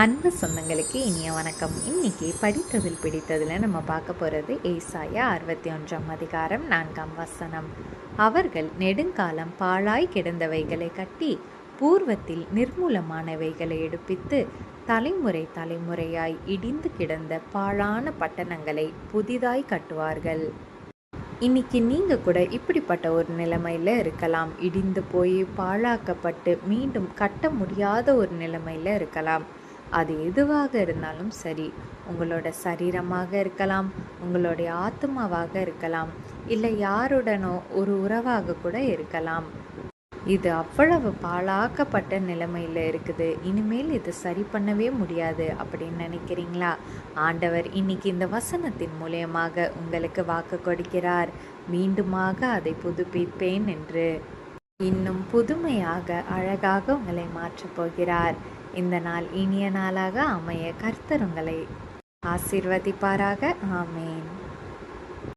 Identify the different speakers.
Speaker 1: அன்பு சொந்தங்களுக்கு இனிய வணக்கம். இன்னைக்கு படித்ததில் பிடித்ததில் நம்ம பார்க்க போகிறது ஏசாயா 61 அதிகாரம் 4 வசனம். அவர்கள் நெடுங்காலம் பாழாய் கிடந்தவைகளை கட்டி பூர்வத்தில் நிர்மூலமானவைகளை எடுப்பித்து தலைமுறை தலைமுறையாய் இடிந்து கிடந்த பாழான பட்டணங்களை புதிதாய் கட்டுவார்கள். இன்னைக்கு நீங்கள் கூட இப்படிப்பட்ட ஒரு நிலைமையில் இருக்கலாம். இடிந்து போய் பாழாக்கப்பட்டு மீண்டும் கட்ட முடியாத ஒரு நிலைமையில் இருக்கலாம். அது எதுவாக இருந்தாலும் சரி, உங்களோட சரீரமாக இருக்கலாம், உங்களுடைய ஆத்மாவாக இருக்கலாம், இல்லை யாருடனோ ஒரு உறவாக கூட இருக்கலாம். இது அவ்வளவு பாழாக்கப்பட்ட நிலைமையில் இருக்குது. இனிமேல் இது சரி பண்ணவே முடியாது அப்படின்னு நினைக்கிறீங்களா? ஆண்டவர் இன்னைக்கு இந்த வசனத்தின் மூலயமாக உங்களுக்கு வாக்கு கொடுக்கிறார். மீண்டுமாக அதை புதுப்பிப்பேன் என்று. இன்னும் புதுமையாக அழகாக உங்களை மாற்றப் போகிறார். இந்த நாள் இனிய நாளாக அமைய கர்த்தர் உங்களை ஆசீர்வதிப்பாராக. ஆமேன்.